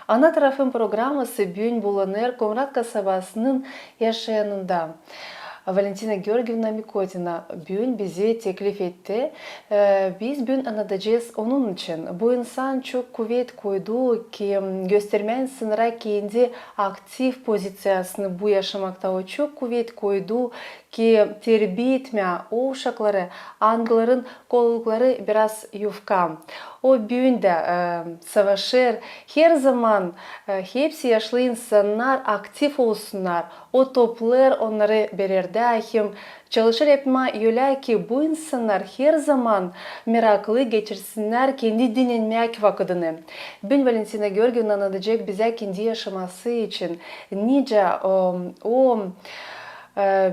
Ana tarafın programması Bugün Bulaner Komrat kasabasının yaşayanında. Valentina Georgievna Mikotina bugün bize teklif etti. Biz bugün anlatacağız onun için. Bu insan çok kuvvet koydu ki göstermen sonra kendi aktif pozisyasını bu yaşamakta. O çok kuvvet koydu ki terbiye etme o uşakları, anıların kollukları biraz yufka. O bugün de savaşır. Her zaman hepsi yaşlı insanlar aktif olsunlar. O toplar onları belirde. Hem çalışır yapma öyle ki bu insanlar her zaman meraklı geçirsinler kendi dinlenmek vakitini. Bugün Valentina Georgievna anlatacak bize kendi yaşaması için nice o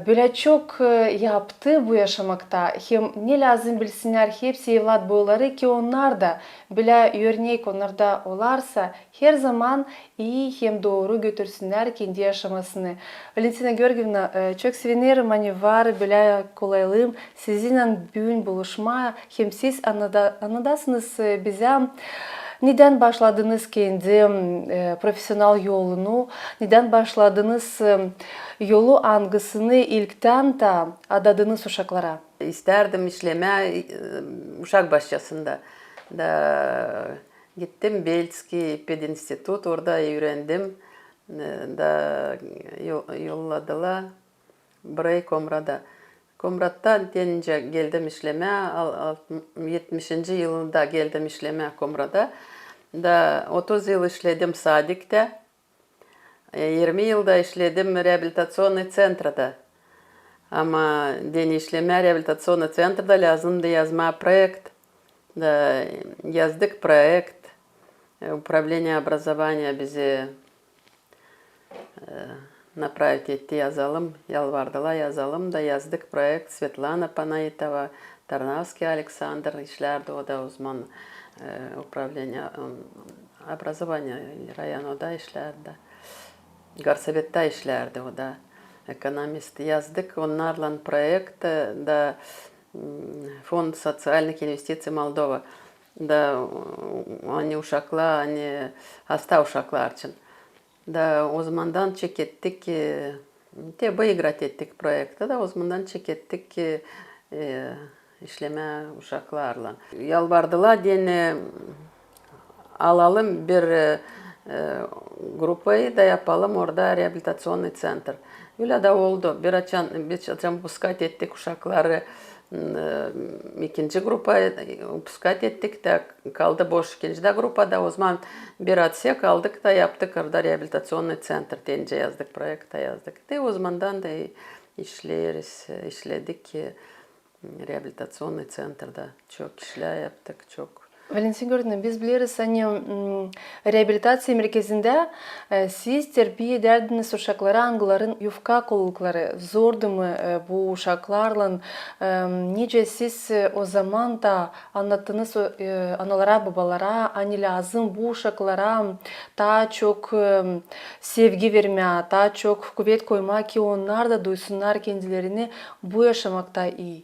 böyle çok yaptı bu yaşamakta. Hem ne lazım bilsinler hepsi evlat boyları ki onlar da böyle örnek onlarda olarsa her zaman iyi hem doğru götürsünler kendi yaşamasını. Valentina Georgievna çok sevinirim hani var böyle kolaylığım sizinle bugün buluşmaya hem siz anladasınız bize. Neden başladınız kendi profesyonel yolunu? Neden başladınız yolu hangisini ilkten de adadınız uşaklara? İsterdim işleme uşak başçasında. Da gittim Belçiki Pedinstitut orada öğrendim. Da yolladılar burayı Komrat'a. Komrat'ta denince geldim işleme. 70. yılında geldim işleme Komrat'a. Da 30 yıl işledim Sadik'te. 20 yılda işledim rehabilitasyon centrada. Ama denişleme rehabilitasyon centrada lazımdı yazma proyekt. Da yazdık proyekt. Управление образования bizi направить etti yazalım. Yalvardılar yazalım da yazdık proyekt. Svetlana Panayitova, Tarnavski Alexander işlerdi o da uzman управление образования rayonunda işlerdi. Garsovet'te işlerdi o da. Ekonomist yazdık. Onlarla proyekt da Fond Soциальных Инвестиций Moldova. Da hani uşaklar, hani hasta uşaklar için. Da o zamandan çek ettik ki выиграть ettik projekte da o zamandan çek ettik ki işleme uşaklarla. Yalvardılar diye alalım bir grupayı da yapalım orada rehabilitasyon center. Öyle de oldu. Bir açan puskat ettik uşakları ikinci grupaya puskat ettik de kaldı boş ikinci de grupada. O zaman bir atsya kaldık da yaptık orada rehabilitasyon center deyince yazdık, projekte yazdık. De o zamandan da işledik ki rehabilitasyon center'da çok işler yaptık, çok. Valentina Georgievna biz biliriz hani rehabilitasyon merkezinde siz terbiye ederdiniz uşaklara anıların yufka kollukları. Zordu mu bu uşaklarla? Nice siz o zaman da anlattınız analara babalara hani lazım bu uşaklara daha çok sevgi vermeye, daha çok kuvvet koymak ki onlar da duysunlar kendilerini bu yaşamakta iyi.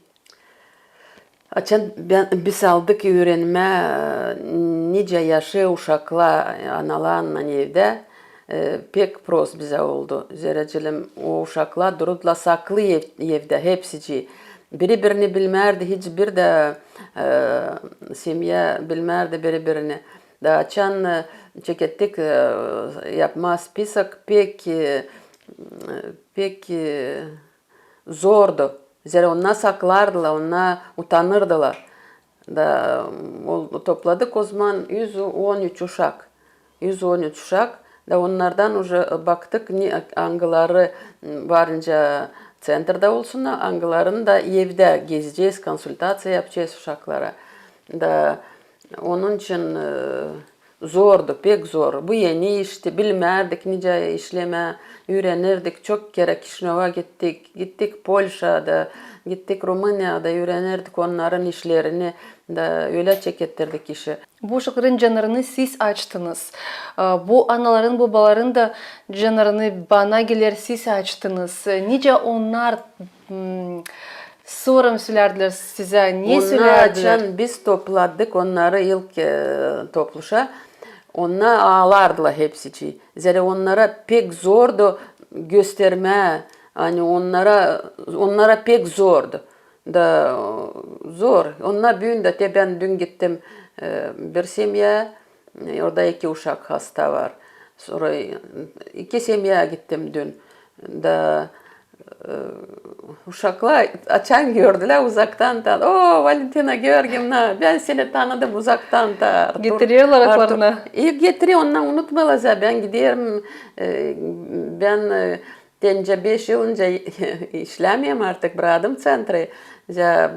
Açan biz aldık öğrenme nice yaşı uşakla analarla evde pek pros bize oldu. Zerrecilim o uşaklar durutla saklı evde hepsici. Birini bilmerdi hiçbir de semya bilmerdi birbirini. Da açan çekettik yapma spisak pek zordu. Zira onlar saklardılar, onlar utanırdılar. Da topladık o zaman 113 uşak. 113 uşak. Da onlardan baktık hangileri varınca centerda olsunlar, hangilerini da evde gezeceğiz, konsultasyon yapacağız uşaklara. Da onun için zordu, pek zor. Bu yeni işti, bilmerdik nice işleme, öğrenirdik. Çok kere Kişinev'a gittik, gittik Polşa'da, gittik Rumanya'da öğrenirdik onların işlerini da öyle çekettirdik işi. Bu uşakların canlarını siz açtınız. Bu anaların, babaların da canlarını bana gelir siz açtınız. Nice onlar sorum söylerdiler size, niye söylerdiler? Onlar için biz topladık onları ilk topluşa. Onlar ağlardılar hepsi. Zira onlara pek zordu gösterme. Hani onlara pek zordu. Da zor. Onlar büyüdü de ben dün gittim bir semya. Orada 2 uşak hasta var. Sonra 2 semya gittim dün. Da uşaklar açan gördüler uzaktan da. O Valentina Georgievna ben seni tanıdım uzaktan da. Getiriyorlar aklarına. Getiriyor ondan unutmalıza. Ben giderim. Ben dence 5 yıl önce işlemiyorum artık. Bıraktım centre. Ya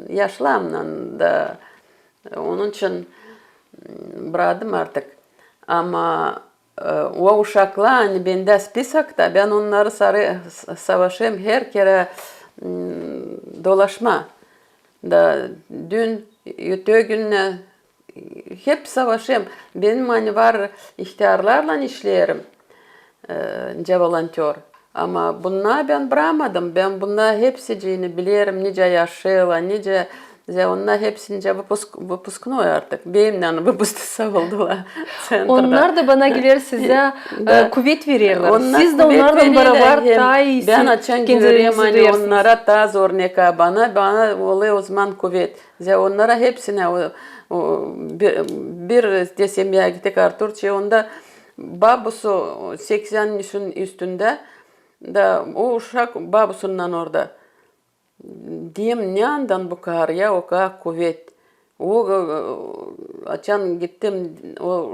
yaşlamdan da. Onun için bıraktım artık. Ama o uşaklar hani bende spisakta ben onları savaşım her kere dolaşma. Da dün öte gününe hep savaşım. Benim hani var ihtiyarlarla işlerim. Volantör. Ama bunlar ben bırakmadım. Ben bunlar hepsini bilirim. Nice yaşıyorlar, nice onlar hepsince выпускной artık. Benimle выпустisa oldular. Onlar da bana gelir size kuvvet verirler. Siz de kuvvet onlardan beraber verirler. daha iyisi Ben açan görüyorum hani onlara daha zor neka bana oluyor o zaman kuvvet. Onlara hepsine bir desem ya gittik Arturç'a onda babası 80 yaşın üstünde da o uşak babasından orada. Diyem ne andan bu kadar ya o kadar kuvvet. O açan gittim o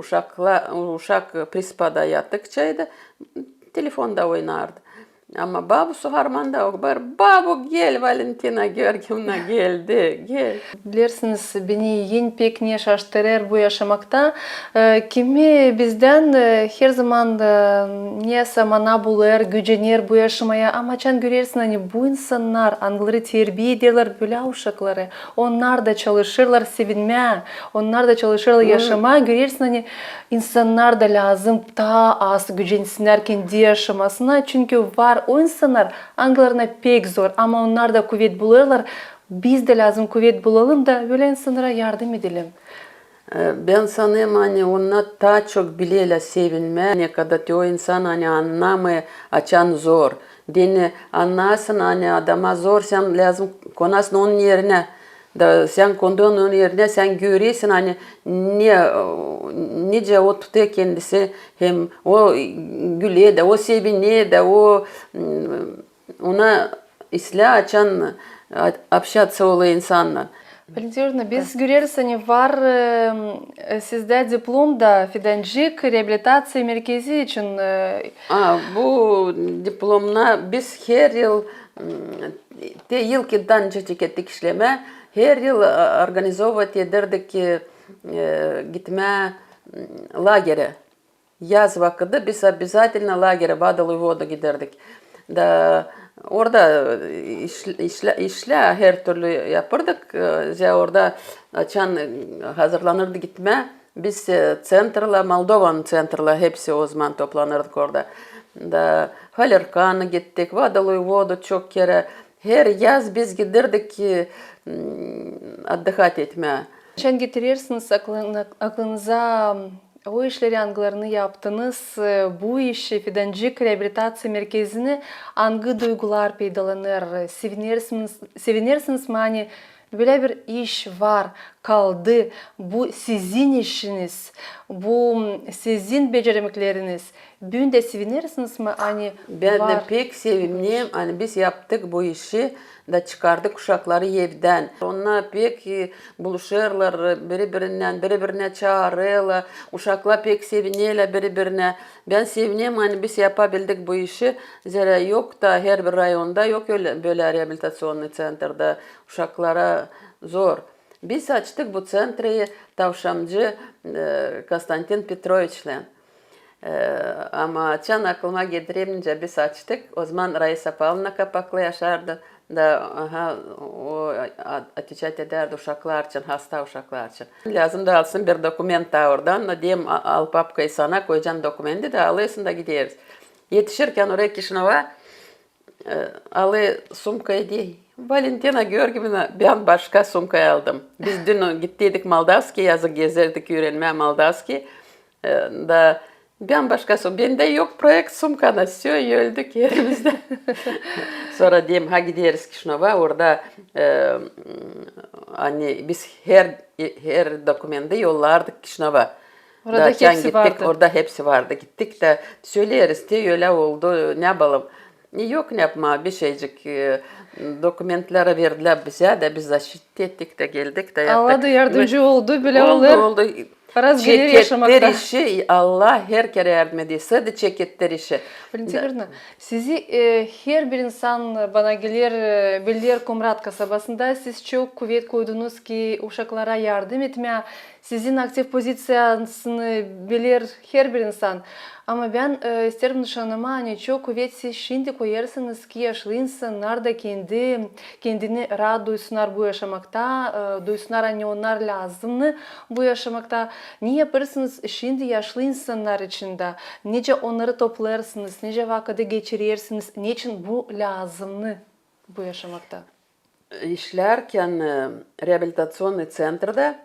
uşak prispada yattıkçaydı telefonda oynardı. Ama babası harmanda o kadar babu gel Valentina Georgievna geldi gel. Bilirsiniz beni en pek ne şaştırır bu yaşamakta. Kimi bizden her zaman ne samana bulur, gücenir bu yaşamaya. Ama sen görürsün hani bu insanlar onları terbiye ederler böyle uşakları. Onlar da çalışırlar sevinmeye. Onlar da çalışırlar yaşamaya. Görürsün hani insanlar da lazım daha az gücensinler kendi yaşamasına. Çünkü var o insanlar angalarına pek zor ama onlar da kuvvet bulurlar. Biz de lazım kuvvet bulalım da böyle insanlara yardım edelim. Ben sanıyorum hani onlar daha çok bileyle sevinme. Ne kadar o insan hani anlamı açan zor. Deni anlasın hani adama zor sen lazım konasın onun yerine. Da sen konduğun onun yerine sen görüyorsun hani nice o tutuyor kendisi hem o güle de o seviniyor da o ona islah açan общаться oluyor insanlar. Valentina, biz görüyoruz hani var sizde diplomda Fidancık Rehabilitasyon Merkezi için. Bu diplomla biz her yıl yıldan çekettik işleme her yıl organizovat ederdik gitme lagere. Yaz vakti biz обязательно lagere Vadalı Voda giderdik. Da orada işle her türlü yapardık. Orada açan hazırlanırdı gitme. Biz centerla, Moldovan centerla hepsi o zaman toplanırdık orada. Da Halerkan'a gittik, Vadalı Voda çok kere. Her yaz biz giderdik отдыхать etmeye. Sen getirirsiniz aklınıza o işleri hangilerini yaptınız, bu işi Fidancık Rehabilitasyon Merkezi'ni hangi duygular peydalanır, sevinirsiniz mi hani böyle bir iş var, kaldı, bu sizin işiniz, bu sizin beceremekleriniz, bugün de sevinirsiniz mi hani Ben var? de pek sevindim, hani biz yaptık bu işi da çıkardık uşakları evden. Onlar pek buluşurlar birbirine çağırırlar. Uşaklar pek seviniyorlar birbirine. Ben seviniyorum hani biz yapabildik bu işi. Zira yok da her bir rayonda yok öyle böyle rehabilitasyonlu centerde uşaklara zor. Biz açtık bu centri tavşamcı Konstantin Petroviç'le. Ama açan aklıma getiremeyince biz açtık. O zaman Raisa Pavlovna kapaklı yaşardı. Da o atecek ederdi uşaklar için, hasta uşaklar için. Lazım da alsın bir dokument da oradan. Diyeyim al papkayı sana koyacaksın dokumenti de alıyorsun da gideriz. Yetişirken oraya Kişinova alıyor sumkayı diye. Valentina Georgievna ben başka sumkayı aldım. Biz dün gittiydik Moldavski yazı gezerdik öğrenmeye Moldavski. Da ben başkası, bende yok projekt sumkada, öldük yerimizde. Sonra diyeyim, ha gideriz Kişinova, orada hani biz her dokümanı yollardık Kişinova. Orada Da can hepsi gittik, vardı. orada hepsi vardı. Gittik de söyleriz diye öyle oldu, ne yapalım. Yok ne yapma, bir şeycik dokumentlara verdiler bize de biz zaşit ettik de geldik de Allah yaptık. da yardımcı oldu bile Oldu olur. oldu. Biraz gelir Ceketler yaşamakta. işi Allah her kere yardım ediyor. Sadece ceketler işi. Valentina Gürna, sizi her bir insan bana gelir, bilir Kumrat kasabasında siz çok kuvvet koydunuz ki uşaklara yardım etmeye. Sizin aktif pozisyasını bilir her bir insan. Ama ben isterim nişanıma hani çok kuvvet siz şimdi koyarsınız ki yaşlı insanlar da kendini rahat duysunlar bu yaşamakta, duysunlar hani onlar lazımlı bu yaşamakta. Ne yaparsınız şimdi yaşlı insanlar için de? Nece onları toplarsınız, nece vakıda geçirirsiniz, niçin bu lazımlı bu yaşamakta? İşlerken rehabilitasyonlu centrda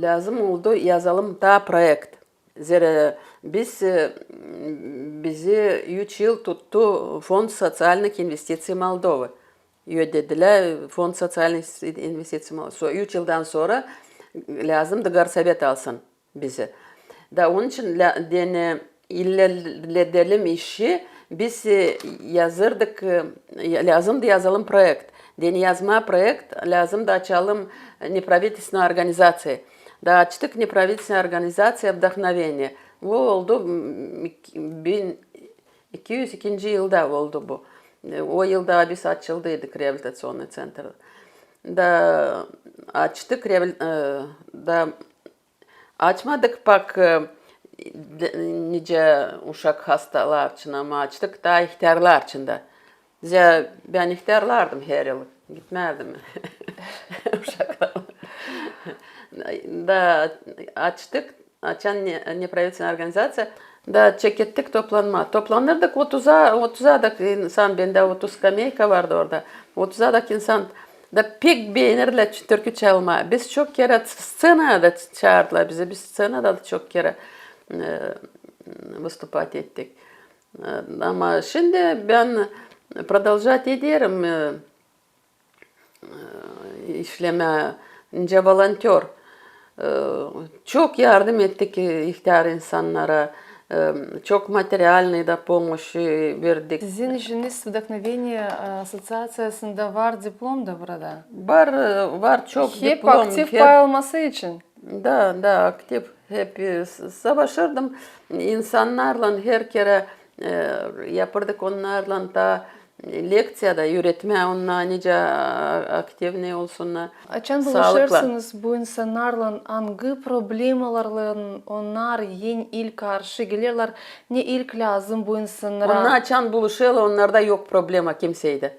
lazım oldu yazalım da projekt. Zira bizi 3 yıl tuttu Fond Sosyalnych İnvestitsий Moldova. Ödediler Fond Sosyalnych İnvestitsий Moldova. 3 yıldan sonra lazım da Garsabet alsın bizi. Da onun için ilerledelim işi biz yazırdık, lazımdı yazalım projekt. Deni yazma projekt, lazım da açalım неправительственную организацию. Da açtık неправительственную организацию Вдохновение. Bu oldu 1202 yılda oldu bu. O yılda biz açıldıydık rehabilitasyonlu centrda. Da açtık, da açmadık bak nice uşak hastalar için ama açtık da ihtiyarlar için de. Ben ihtiyarlardım her yıl. Gitmerdim. Uşaklar. Da açtık. Açan неправительственная организация. Da çekettik toplanma. Toplanırdık 30'a da insan, bende 30 skameyka vardı orada. 30'a da insan da pek beğenirler türkü çalma. Biz çok kere scenaya da çağırdılar bizi. Biz scenada da çok kere выступать ettik. Ama şimdi ben продолжать ederim işleme. İnce volantör. Çok yardım ettik ihtiyar insanlara. Çok materyalne da помощь verdik. Sizin işiniz Вдохновение Asosiyasyası'nda var diplom da burada. Var çok Hep diplom. aktif olması için. Da aktif. Hep savaşırdım insanlarla her kere yapardık onlarla da leksiyada öğretme onlar nice aktif ne olsunlar. Açan Sağlıkla. buluşursunuz bu insanlarla hangi problemalarla onlar ilk karşı gelirler, ne ilk lazım bu insanlara? Onlar açan buluşuyorlar, onlarda yok problema kimseyde.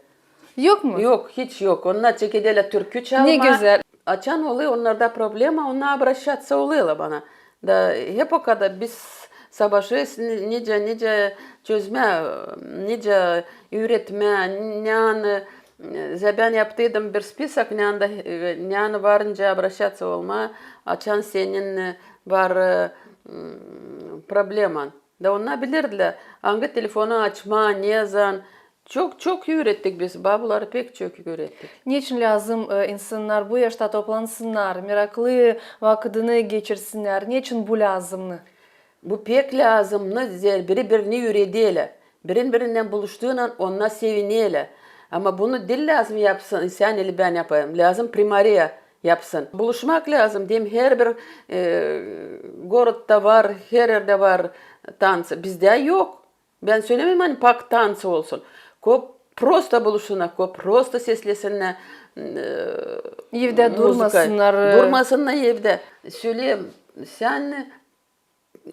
Yok mu? Yok, hiç yok. Onlar çekidele türkü çalma. Ne güzel. Açan oluyor, onlarda problema, onlar обращаться oluyorlar bana. Da hep o kadar biz savaşıyoruz, nice çözme, nice üretme, yani ben yaptıydım bir spisak, yani varınca обращаться olma, açan senin var probleman. Da onlar bilirdiler. Hangi telefonu açma, ne yazan. Çok ürettik biz. Babaları pek çok ürettik. Niçin lazım insanlar bu yaşta toplansınlar, meraklı vakitini geçirsinler? Niçin bu lazımlı? Bu pek lazımlı. Birbirini ürediyle. Birinden buluştuğunda ona seviniyle. Ama bunu dil lazım yapsın. Sen eli ben yapayım. Lazım primariya yapsın. Buluşmak lazım. Diyeyim her bir gorodda var, her yerde var dans. Bizde yok. Ben söylemeyeyim hani pak dansı olsun. Просто buluşsunlar, просто seslesinler. Evde durmasınlar. Durmasınlar evde. Söyleyeyim, sen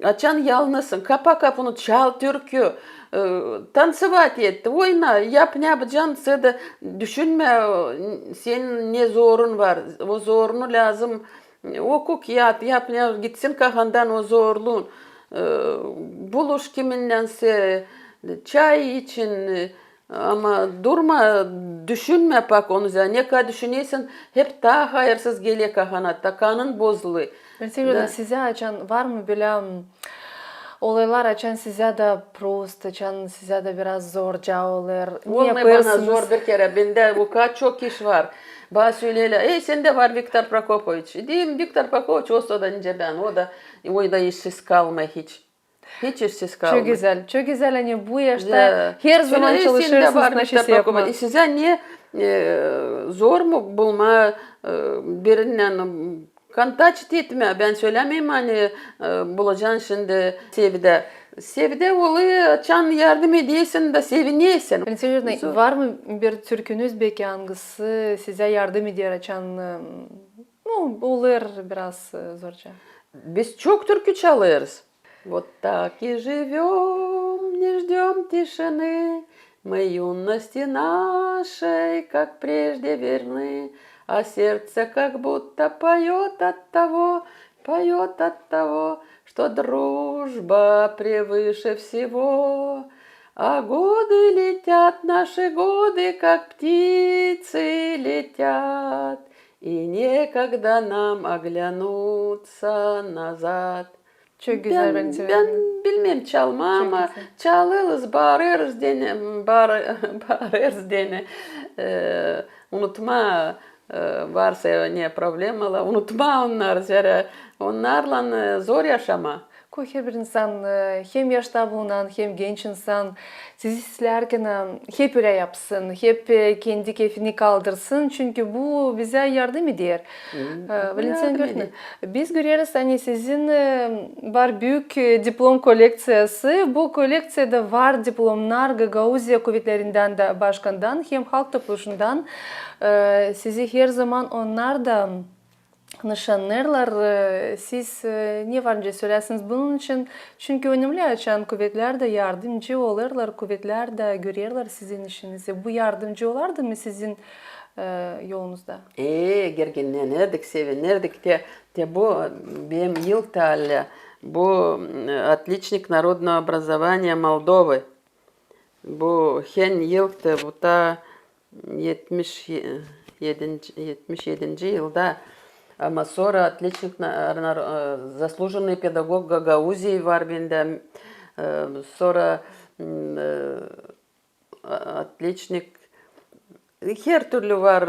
açan yalnızsın. Kapa kapını, çal türkü. Танцевать et, oyna, yap ne yapacaksın, sen de düşünme senin ne zorun var. O zorunu lazım. Oku yap ne gitsin kafandan o zorluğun. Buluş kiminlense, çay için. Ama durma, düşünme bak onu. Ne kadar düşünüyorsun, hep daha hayırsız geliyor kafana. Kanın bozuluyor. Valentina Georgievna, size açan var mı böyle olaylar açan size de prost, açan size de biraz zorca olur. Ne Olmay bana yaparsınız? zor bir kere. Bende bu kadar çok iş var. Bana söyleyle, sende var Viktor Prokopovich. Diyeyim Viktor Prokopovich olsa da önce ben. O da işsiz kalmay hiç. Hiç işsiz kalmay. Çok güzel, çok güzel. Hani bu yaşta Ya, her zaman sende çalışırsınız, var naşis Viktor yapma. Prokopovich. Size niye zor mu bulma birinden kontakt etme. Ben söylemeyeyim hani bulacaksın şimdi sevide. Sevide oluyor, çan yardım ediyorsun da seviniyorsun. Valentina Georgievna, var mı bir türkünüz belki hangisi size yardım ediyor açan? Ну, olur biraz zorca. Biz çok türkü çalıyoruz. Вот так и живем, не ждем тишины. Мы юности нашей, как прежде верны, а сердце как будто поет от того, что дружба превыше всего. А годы летят, наши годы, как птицы летят, и некогда нам оглянуться назад. Çok güzel Valentina Ben Georgievna. bilmem çalma Çok ama güzel. çalırız, bağırırız dene. Unutma varsa ne problemalar, unutma onları. Onlarla zor yaşama. Her bir insan hem yaşta bulunan hem genç insan sizi izlerken hep öyle yapsın, hep kendi keyfini kaldırsın çünkü bu bize yardım eder. Valentina Yardım Georgievna, ediyor. biz görüyoruz hani sizin var büyük diplom koleksiyası. Bu koleksiyada var diplomlar Gagauzya kuvvetlerinden de başkandan hem halk topluluğundan. Sizi her zaman onlar da nişanlarlar, siz ne var önce söylersiniz bunun için çünkü önemli açan kuvvetler de yardımcı olurlar, kuvvetler de görürler sizin işinizi. Bu yardımcı olardı mı sizin yolunuzda? Gerginlenirdik, sevinirdik. Bu benim yıl tali, bu отличник народного образования Молдовы. Bu hen yıldı, bu da 77. Yılda. Ama sonra отличник, заслуженный педагог Гагаузии var bende. Sonra отличник her türlü var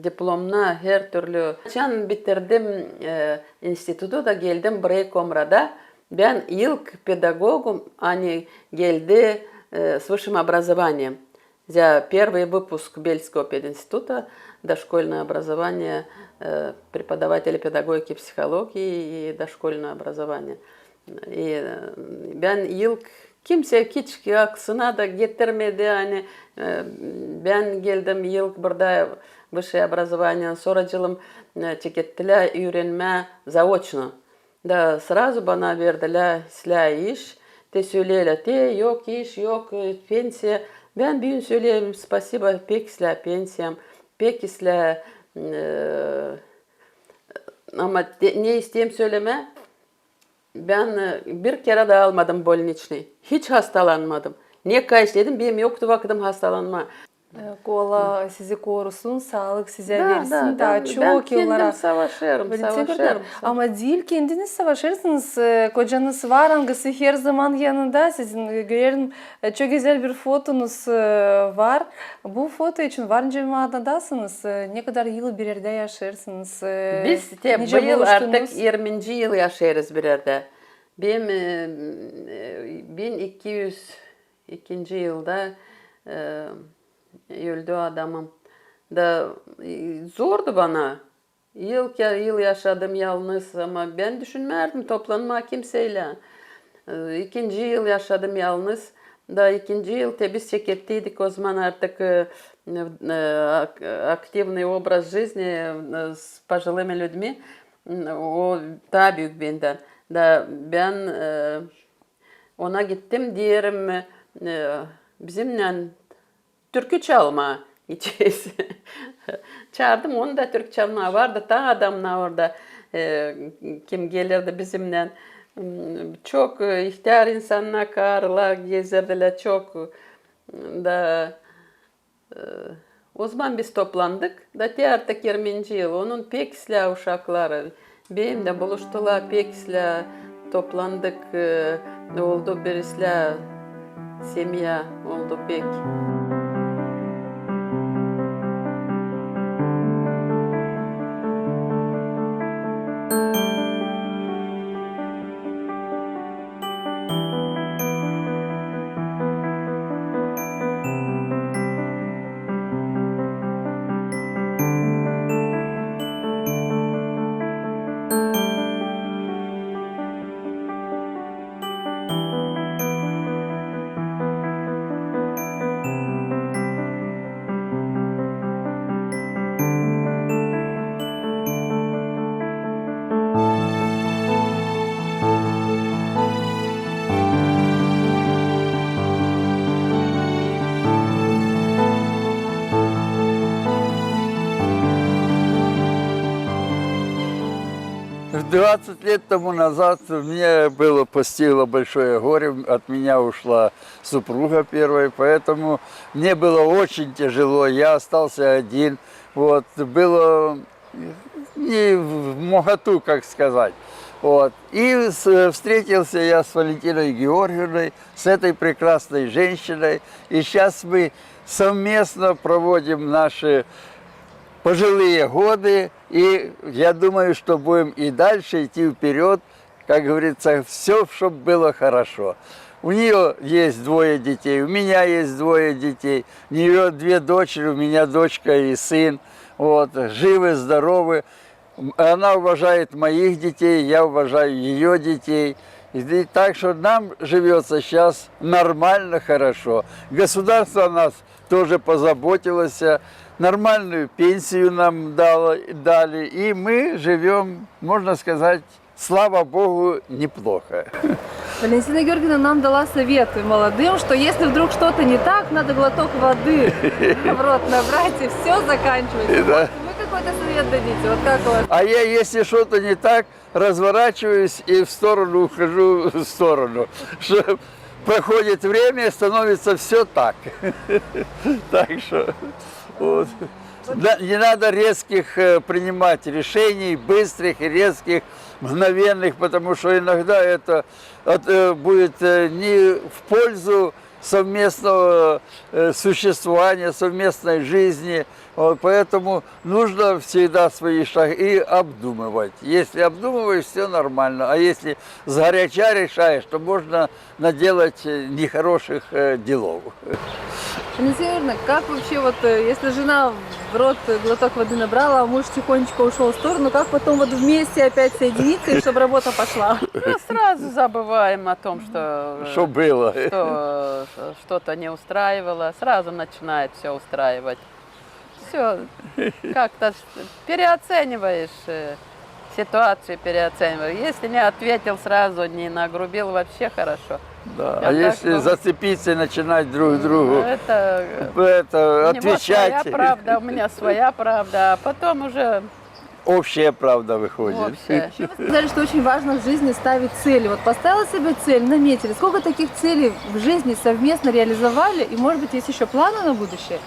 diplomna, her türlü. Çan bitirdim institutu da geldim buraya Komra'da. Ben ilk pedagogum, hani geldi с высшим образованием. За первый выпуск Бельского пединститута, дошкольное образование, преподаватели педагогики и психологии и дошкольное образование. Ben ilk kimse hiç aksına da getirmedi hani ben geldim ilk burada высшее образование sonracılım çekettiler öğrenme zaoçno. Da sразу bana verdiler silah iş. Te söyleyle te yok iş yok pensiya. Ben bir gün söyleyeyim spasiba pek silah pensiyam pek silah ama ne isteyeyim söyleme. Ben bir kere de almadım больничный. Hiç hastalanmadım. Ne kaç dedim, benim yoktu vaktim hastalanma. Allah sizi korusun, sağlık size Da, versin. da, Daha ben çok yıllara. kendim savaşırım, Valentina savaşırım. Georgievna, ama değil kendiniz savaşırsınız. Kocanız var, hangisi her zaman yanında. Sizin görüyorum çok güzel bir fotonuz var. Bu foto için varınca mağdadasınız. Ne kadar yıl bir yerde yaşarsınız. Biz de bu Nice yıl buluştunuz? artık 20. yıl yaşarız bir yerde. Benim 1202. yılda öldü adamım. Da zordu bana. Yıl yaşadım yalnız ama ben düşünmerdim toplanma kimseyle. 2. yıl yaşadım yalnız. Da 2. yıl biz çekettiydik o zaman artık активный образ жизни с пожилыми людьми. O daha büyük benden. Da ben ona gittim diyelim bizimle türkü çalma gideceğiz. Çağırdım onu da türkü çalma vardı. Ta adamla orada kim gelirdi bizimle. Çok ihtiyar insanlar karılar gezirdiler çok. Da o zaman biz toplandık. Da artık 20. yıl. Onun pek silah uşakları. Benim de buluştular pekisle toplandık. Oldu birisle semya oldu pek. В 20 лет тому назад мне постигло большое горе, от меня ушла супруга первая, поэтому мне было очень тяжело, я остался один, вот, было не в моготу, как сказать. Вот. И встретился я с Валентиной Георгиевной, с этой прекрасной женщиной, и сейчас мы совместно проводим наши пожилые годы, и я думаю, что будем и дальше идти вперед, как говорится, все, чтобы было хорошо. У нее есть 2 детей, у меня есть 2 детей, у нее 2 дочери, у меня дочка и сын, вот, живы, здоровы. Она уважает моих детей, я уважаю ее детей. И так что нам живется сейчас нормально, хорошо. Государство о нас тоже позаботилось, нормальную пенсию нам дали, и мы живем, можно сказать, слава Богу, неплохо. Валентина Георгиевна нам дала советы молодым, что если вдруг что-то не так, надо глоток воды в рот набрать, и все заканчивается. Да. Вот вы какой-то совет дадите? Вот как у вас? А я, если что-то не так, разворачиваюсь и в сторону ухожу в сторону. Что проходит время, становится все так. Так что вот. Да, не надо резких принимать решений, быстрых и резких, мгновенных, потому что иногда это будет не в пользу совместного существования, совместной жизни. Вот, поэтому нужно всегда свои шаги обдумывать. Если обдумываешь, все нормально. А если сгоряча решаешь, то можно наделать нехороших делов. Валентина Георгиевна, как вообще, вот, если жена в рот глоток воды набрала, а муж тихонечко ушел в сторону, как потом вот вместе опять соединиться, и чтобы работа пошла? Ну, сразу забываем о том, что Что было? что что-то не устраивало, сразу начинает все устраивать. Все, как-то переоцениваешь ситуацию, переоцениваешь. Если не ответил сразу, не нагрубил, вообще хорошо. Да. А А если так, зацепиться и начинать друг другу Это у него отвечать, своя правда, у меня своя правда, а потом уже общая правда выходит. общая. Вы сказали, что очень важно в жизни ставить цели. Вот поставила себе цель, наметили. Сколько таких целей в жизни совместно реализовали? И, может быть, есть еще планы на будущее?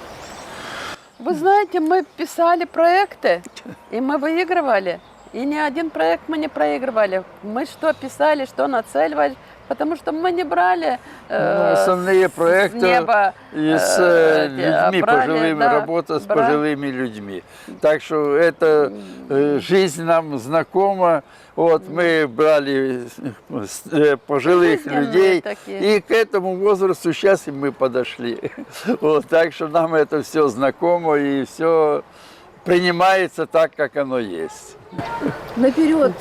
Вы знаете, мы писали проекты, и мы выигрывали. И ни один проект мы не проигрывали. Мы что писали, что нацеливали, потому что мы не брали Основные проекты с неба. и с людьми брали, пожилыми, да, работа с пожилыми людьми. Так что эта жизнь нам знакома. Вот мы брали пожилых Жизненные людей, такие. и к этому возрасту сейчас и мы подошли. Вот, так что нам это все знакомо, и все принимается так, как оно есть. Наперед,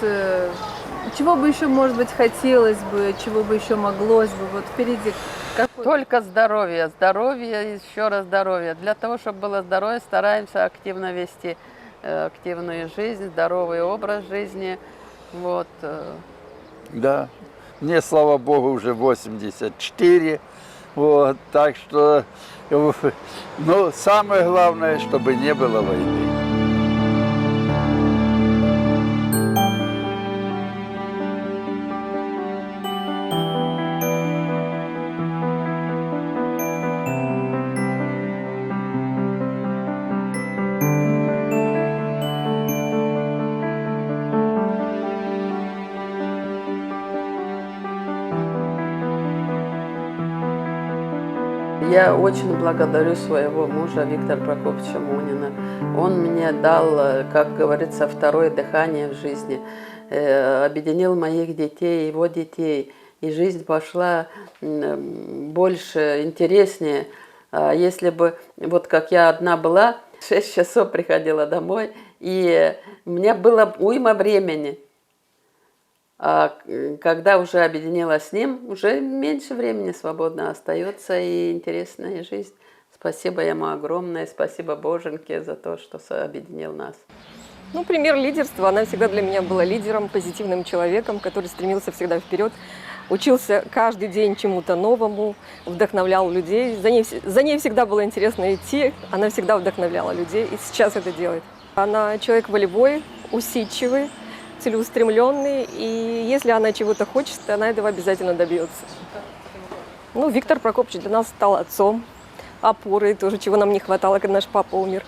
чего бы еще, может быть, хотелось бы, чего бы еще моглось бы, вот впереди какой... Только здоровье, здоровье, еще раз здоровье. Для того, чтобы было здоровье, стараемся активно вести активную жизнь, здоровый образ жизни. Вот. Да, мне, слава Богу, уже 84. Вот, так что, ну, самое главное, чтобы не было войны. Я очень благодарю своего мужа Виктора Прокопьевича Мунина. Он мне дал, как говорится, второе дыхание в жизни. Объединил моих детей, его детей. И жизнь пошла больше, интереснее. Если бы, вот как я одна была, 6 часов приходила домой, и у меня было уйма времени. А когда уже объединилась с ним, уже меньше времени свободно остается и интересная жизнь. Спасибо ему огромное, спасибо Боженьке за то, что объединил нас. Ну, пример лидерства. Она всегда для меня была лидером, позитивным человеком, который стремился всегда вперед, учился каждый день чему-то новому, вдохновлял людей. За ней всегда было интересно идти, она всегда вдохновляла людей и сейчас это делает. Она человек волевой, усидчивый, целеустремленный, и если она чего-то хочет, она этого обязательно добьется. Ну, Виктор Прокопьевич для нас стал отцом, опорой, тоже чего нам не хватало, когда наш папа умер.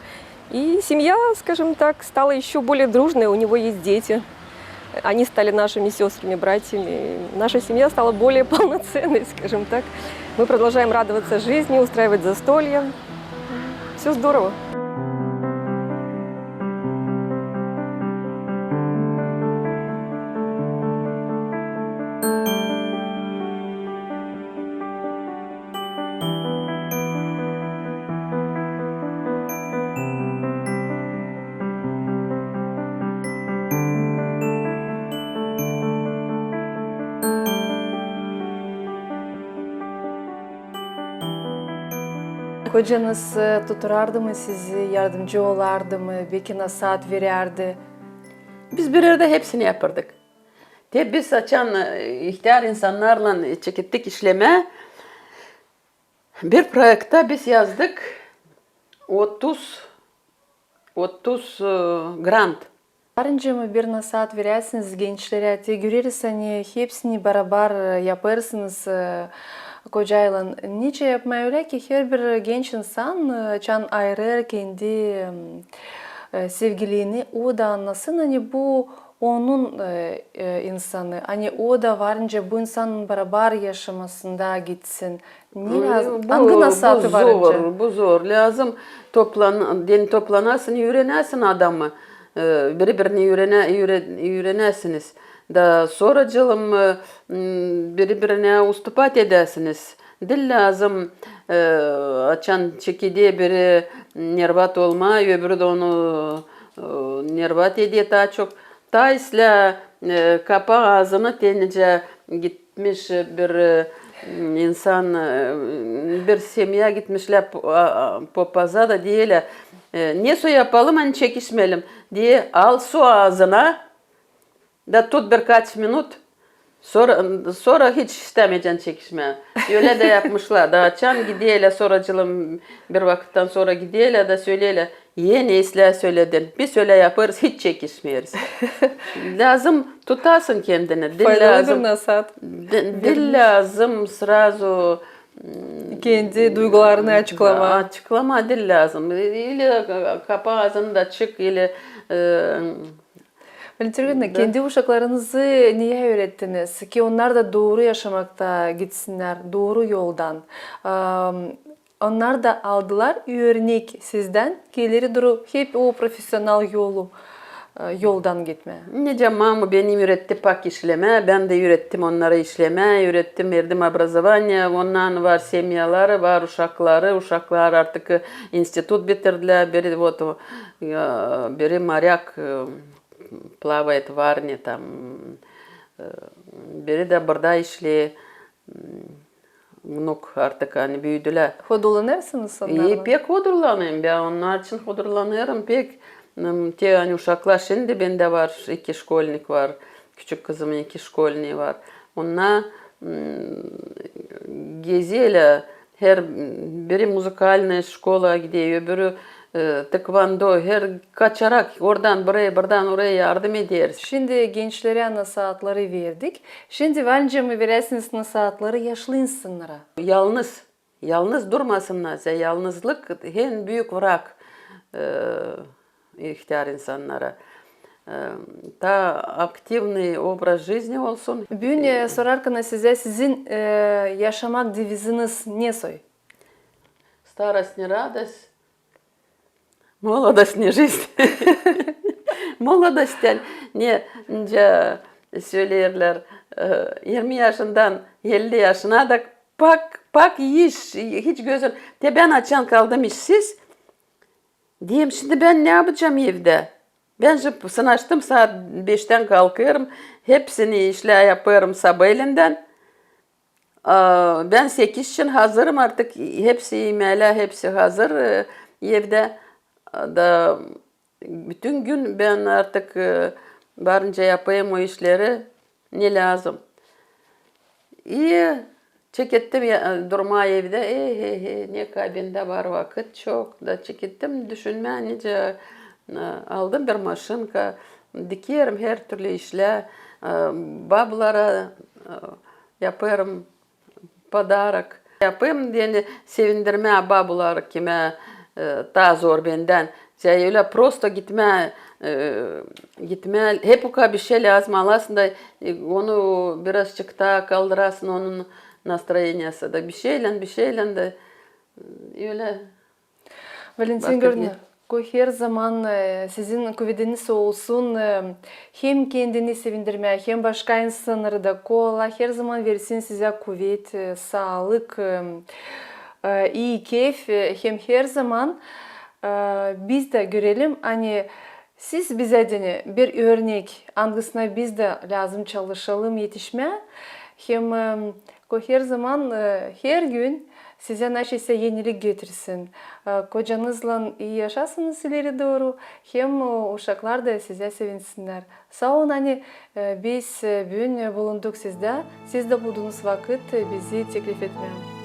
И семья, скажем так, стала еще более дружной, у него есть дети. Они стали нашими сестрами, братьями. Наша семья стала более полноценной, скажем так. Мы продолжаем радоваться жизни, устраивать застолья. Все здорово. Kocanız tuturardı mı sizi, yardımcı olardı mı, belki nasihat verirdi? Biz bir arada hepsini yapardık. Biz açan ihtiyar insanlarla çekittik işleme. Bir projekte biz yazdık 30 grant. Varınca mı bir nasihat verirsiniz gençlere, te görürüz hani hepsini beraber yaparsınız kocayla. Niçe yapmaya öyle ki her bir genç insan can ayırır kendi sevgilini, o da anlasın hani bu onun insanı. Hani o da varınca bu insanın beraber yaşamasında gitsin. Ne lazım? Hangi nasihatı varınca? Bu zor. Lazım toplanasın, öğrenesin adamı. Birbirini öğrenesiniz. Da sonracığım birbirine ustupat edesiniz. Dil lazım açan çekide biri nervat olma, öbürü de onu nervat ediyor daha çok. Taysla kapı ağzını tenince gitmiş bir insan, bir semya gitmişler papaza da diyeler. Ne su yapalım hani çekişmeyelim diye al su ağzına da tut birkaç minut sonra hiç istemeyeceksin çekişmeye. Öyle de yapmışlar. Da açan gidiyorlar sonracılım bir vakitten sonra gidiyorlar da söyleyorlar. Ye ne söyledin. Biz öyle yaparız hiç çekişmeyiz. Lazım tutasın kendini. Faydalı bir nasihat. Dil lazım sразу Kendi duygularını açıklama. Açıklama dil lazım. İle kapı ağzını da çık ile Valentina, kendi uşaklarınızı niye öğrettiniz? Ki onlar da doğru yaşamakta gitsinler, doğru yoldan. Onlar da aldılar örnek sizden ki ileri doğru hep o profesyonel yoldan gitmeye. Nece mamı benim öğretti pak işleme, ben de öğrettim onlara işleme, öğrettim verdim образование, onların var semyaları, var uşaklar artık institut bitirdiler, biri maryak плавает в Варне, там, biri de burada işli, внук artık hani büyüdüler. Hodurlanırsınız onlarla. İyi pek hodurlanayım ben, onlar için hodurlanıyorum pek. Hani uşaklar şimdi bende var, 2 şkolnik var, küçük kızımın 2 şkolniği var. Onlar geziyle, her biri müzikalne şkola gidiyor, öbürü tekvando, her kaçarak oradan buraya, buradan oraya yardım ederiz. Şimdi gençlere nasihatları verdik. Şimdi bence mi verirsiniz nasihatları yaşlı insanlara? Yalnız durmasınlar. Yalnızlık en büyük vrak ihtiyar insanlara. Daha aktivni obraz жизни olsun. Bugün sorarken size sizin yaşamak deviziniz ne soy? Старость не радость, молодость не жизнь. Молодостен ne söylerler 20 yaşından 50 yaşına da pak hiç gözüm. De ben açan kaldım işsiz. Diyeyim şimdi ben ne yapacağım evde? Ben sınaştım saat 5'ten kalkıyorum. Hepsini işle yaparım sabahleyinden. Ben 8 için hazırım artık. Hepsi yemeğler, hepsi hazır evde. Da bütün gün ben artık varınca yapayım o işleri. Ne lazım? İyi. Çekettim durma evde. Ne kabinde var vakit çok da çekettim. Düşünme nice aldım bir maşınka. Dikerim her türlü işler. Bablara yaparım padarak. Yapayım diye sevindirme babalar kime daha zor benden. Öyle prosto gitme hep o bir şey lazım alasın da onu birazcık daha kaldırasın onun настроениясы da bir şeyle de öyle. Valentin Georgievna, her zaman sizin kuvvetiniz olsun, hem kendini sevindirmeye hem başka insanları da kola, her zaman versin size kuvvet, sağlık, iyi keyif, hem her zaman biz de görelim, hani siz bize bir örnek, hangisine biz de lazım çalışalım, yetişmeye, hem her zaman her gün size neşeyse yenilik getirsin. Kocanızla iyi yaşasınız ileri doğru. Hem uşaklar da size sevinsinler. Sağ olun hani biz bugün bulunduk sizde. Siz de bulduğunuz vakit bizi teklif etmeyin.